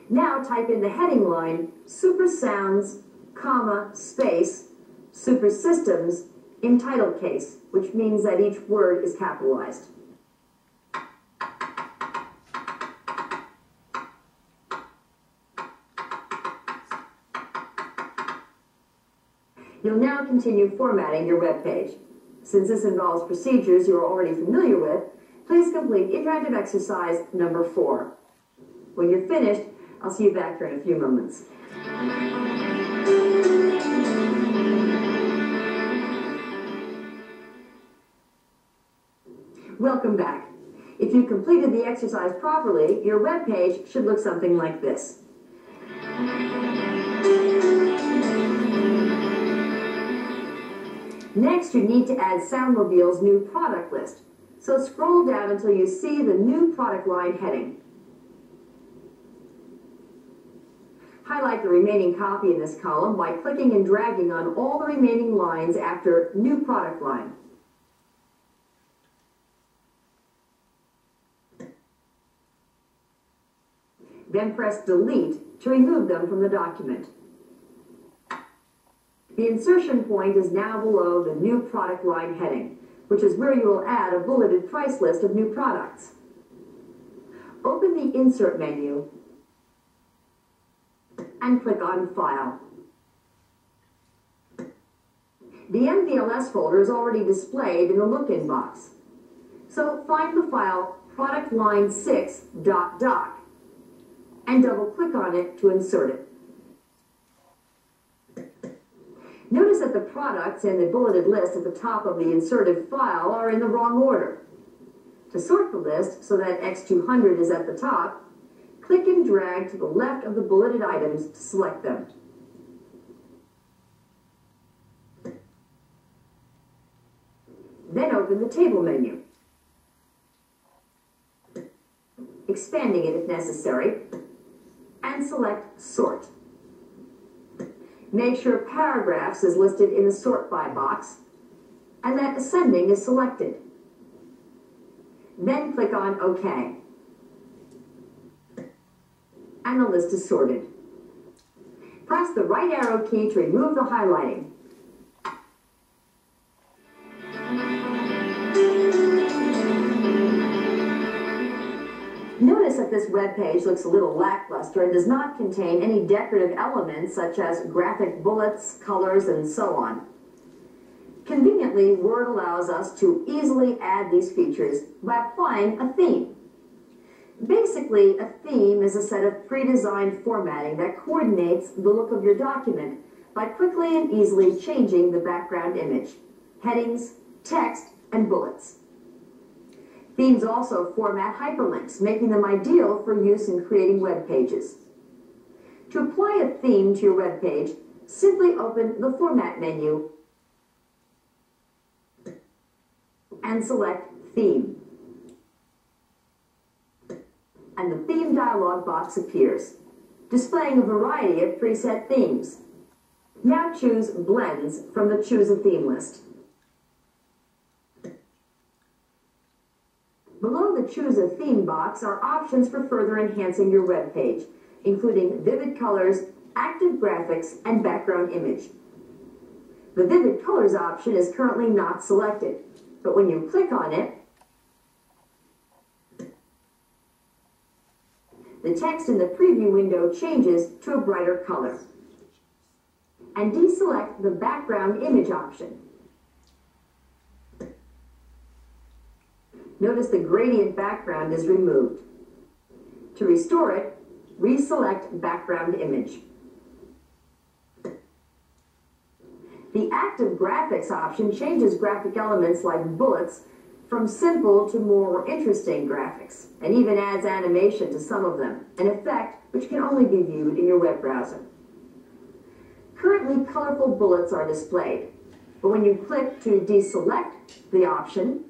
Now type in the heading line, Super Sounds, comma, space, Super Systems, in title case, which means that each word is capitalized. You'll now continue formatting your web page. Since this involves procedures you are already familiar with, please complete interactive exercise number 4. When you're finished, I'll see you back here in a few moments. Welcome back. If you completed the exercise properly, your web page should look something like this. Next, you need to add Soundmobile's new product list. So scroll down until you see the new product line heading. Highlight the remaining copy in this column by clicking and dragging on all the remaining lines after New Product Line. Then press Delete to remove them from the document. The insertion point is now below the New Product Line heading, which is where you will add a bulleted price list of new products. Open the Insert menu and click on File. The MVLS folder is already displayed in the Look-In box. So find the file productline6.doc and double-click on it to insert it. Notice that the products and the bulleted list at the top of the inserted file are in the wrong order. To sort the list so that X200 is at the top, click and drag to the left of the bulleted items to select them. Then open the Table menu, expanding it if necessary, and select Sort. Make sure Paragraphs is listed in the Sort By box, and that Ascending is selected. Then click on OK. And the list is sorted. Press the right arrow key to remove the highlighting. Notice that this web page looks a little lackluster and does not contain any decorative elements such as graphic bullets, colors, and so on. Conveniently, Word allows us to easily add these features by applying a theme. Basically, a theme is a set of pre-designed formatting that coordinates the look of your document by quickly and easily changing the background image, headings, text, and bullets. Themes also format hyperlinks, making them ideal for use in creating web pages. To apply a theme to your web page, simply open the Format menu and select Theme. And the Theme dialog box appears, displaying a variety of preset themes. Now choose Blends from the Choose a Theme list. Below the Choose a Theme box are options for further enhancing your web page, including vivid colors, active graphics, and background image. The Vivid Colors option is currently not selected, but when you click on it, the text in the preview window changes to a brighter color. And deselect the Background Image option. Notice the gradient background is removed. To restore it, reselect Background Image. The Active Graphics option changes graphic elements like bullets from simple to more interesting graphics, and even adds animation to some of them, an effect which can only be viewed in your web browser. Currently, colorful bullets are displayed, but when you click to deselect the option,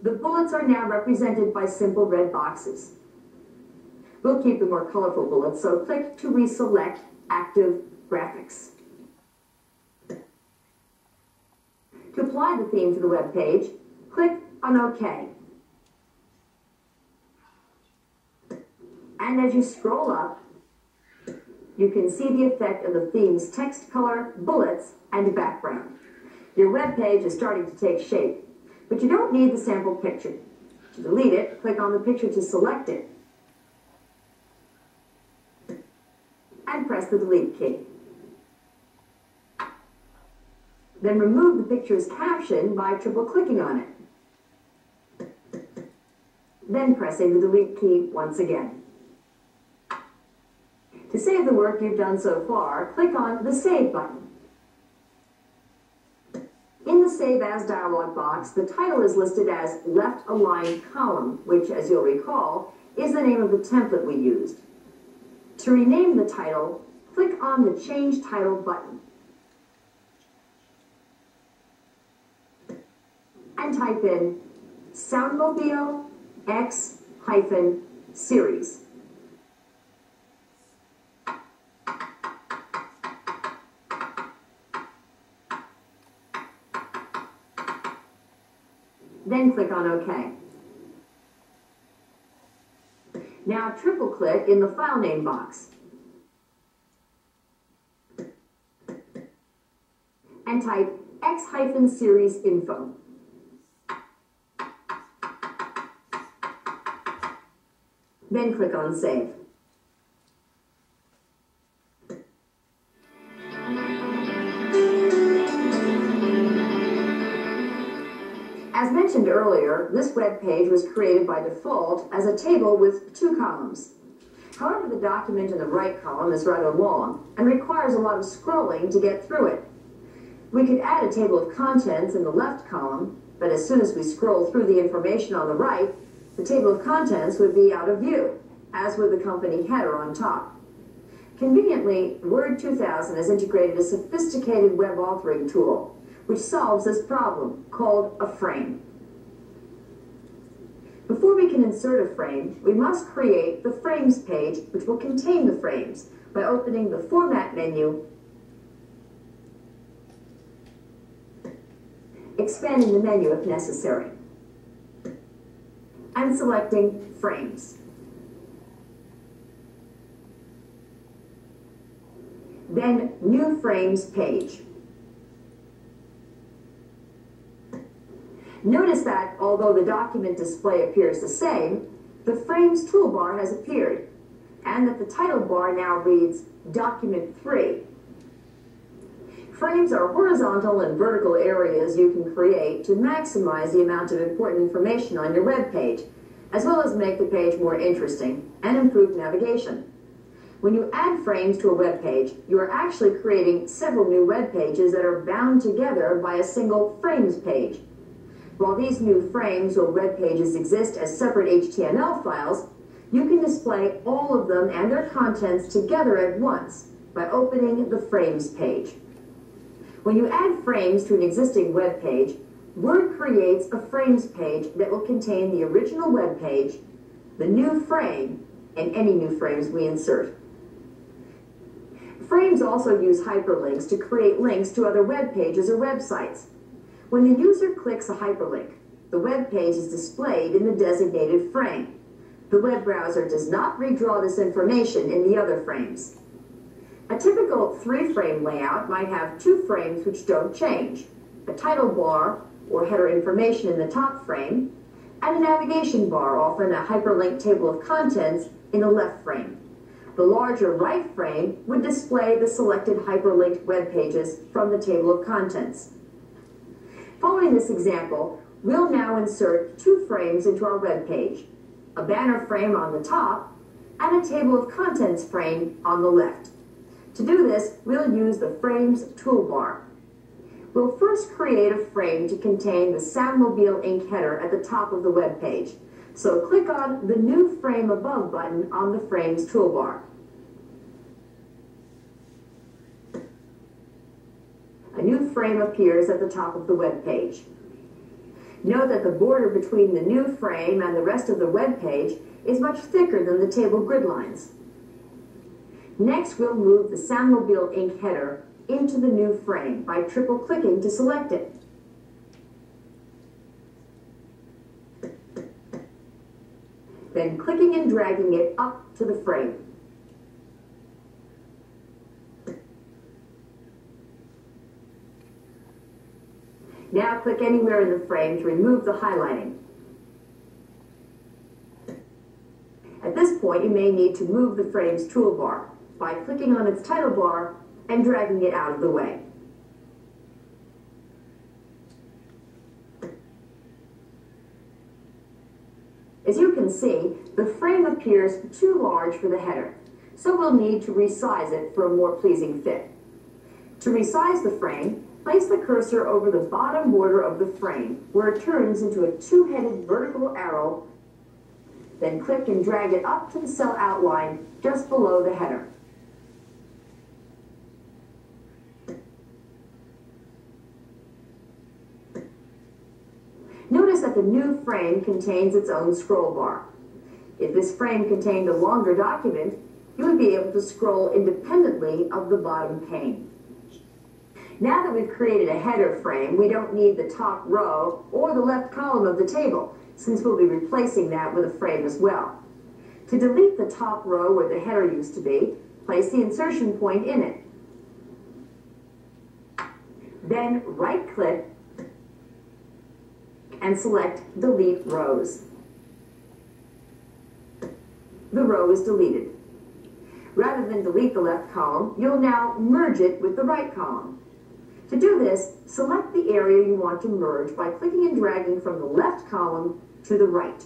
the bullets are now represented by simple red boxes. We'll keep the more colorful bullets, so click to reselect Active Graphics. To apply the theme to the web page, click on OK. And as you scroll up, you can see the effect of the theme's text color, bullets, and background. Your web page is starting to take shape, but you don't need the sample picture. To delete it, click on the picture to select it, and press the delete key. Then remove the picture's caption by triple-clicking on it, then pressing the delete key once again. To save the work you've done so far, click on the Save button. In the Save As dialog box, the title is listed as Left Aligned Column, which, as you'll recall, is the name of the template we used. To rename the title, click on the Change Title button and type in Soundmobile X-Series. Then click on OK. Now triple-click in the file name box and type X-Series info. Then click on Save. As mentioned earlier, this web page was created by default as a table with 2 columns. However, the document in the right column is rather long and requires a lot of scrolling to get through it. We could add a table of contents in the left column, but as soon as we scroll through the information on the right, the table of contents would be out of view, as would the company header on top. Conveniently, Word 2000 has integrated a sophisticated web authoring tool, which solves this problem, called a frame. Before we can insert a frame, we must create the Frames page, which will contain the frames, by opening the Format menu, expanding the menu if necessary, and selecting Frames. Then New Frames page. Notice that although the document display appears the same, the Frames toolbar has appeared, and that the title bar now reads Document 3. Frames are horizontal and vertical areas you can create to maximize the amount of important information on your web page, as well as make the page more interesting and improve navigation. When you add frames to a web page, you are actually creating several new web pages that are bound together by a single Frames page. While these new frames or web pages exist as separate HTML files, you can display all of them and their contents together at once by opening the Frames page. When you add frames to an existing web page, Word creates a Frames page that will contain the original web page, the new frame, and any new frames we insert. Frames also use hyperlinks to create links to other web pages or websites. When the user clicks a hyperlink, the web page is displayed in the designated frame. The web browser does not redraw this information in the other frames. A typical 3-frame layout might have 2 frames which don't change, a title bar or header information in the top frame, and a navigation bar, often a hyperlinked table of contents, in the left frame. The larger right frame would display the selected hyperlinked web pages from the table of contents. Following this example, we'll now insert 2 frames into our web page, a banner frame on the top and a table of contents frame on the left. To do this, we'll use the Frames toolbar. We'll first create a frame to contain the Soundmobile Inc. header at the top of the web page, so click on the New Frame Above button on the Frames toolbar. A new frame appears at the top of the web page. Note that the border between the new frame and the rest of the web page is much thicker than the table grid lines. Next, we'll move the Soundmobile Inc. header into the new frame by triple-clicking to select it. Then clicking clicking and dragging it up to the frame. Now click anywhere in the frame to remove the highlighting. At this point, you may need to move the frame's toolbar by clicking on its title bar and dragging it out of the way. As you can see, the frame appears too large for the header, so we'll need to resize it for a more pleasing fit. To resize the frame, place the cursor over the bottom border of the frame where it turns into a two-headed vertical arrow, then click and drag it up to the cell outline just below the header. Notice that the new frame contains its own scroll bar. If this frame contained a longer document, you would be able to scroll independently of the bottom pane. Now that we've created a header frame, we don't need the top row or the left column of the table, since we'll be replacing that with a frame as well. To delete the top row where the header used to be, place the insertion point in it. Then right-click and select Delete Rows. The row is deleted. Rather than delete the left column, you'll now merge it with the right column. To do this, select the area you want to merge by clicking and dragging from the left column to the right.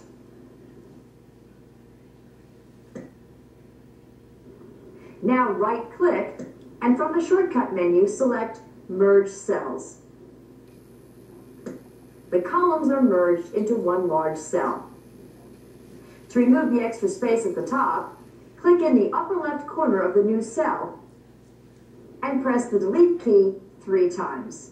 Now right-click, and from the shortcut menu, select Merge Cells. The columns are merged into one large cell. To remove the extra space at the top, click in the upper left corner of the new cell and press the Delete key 3 times.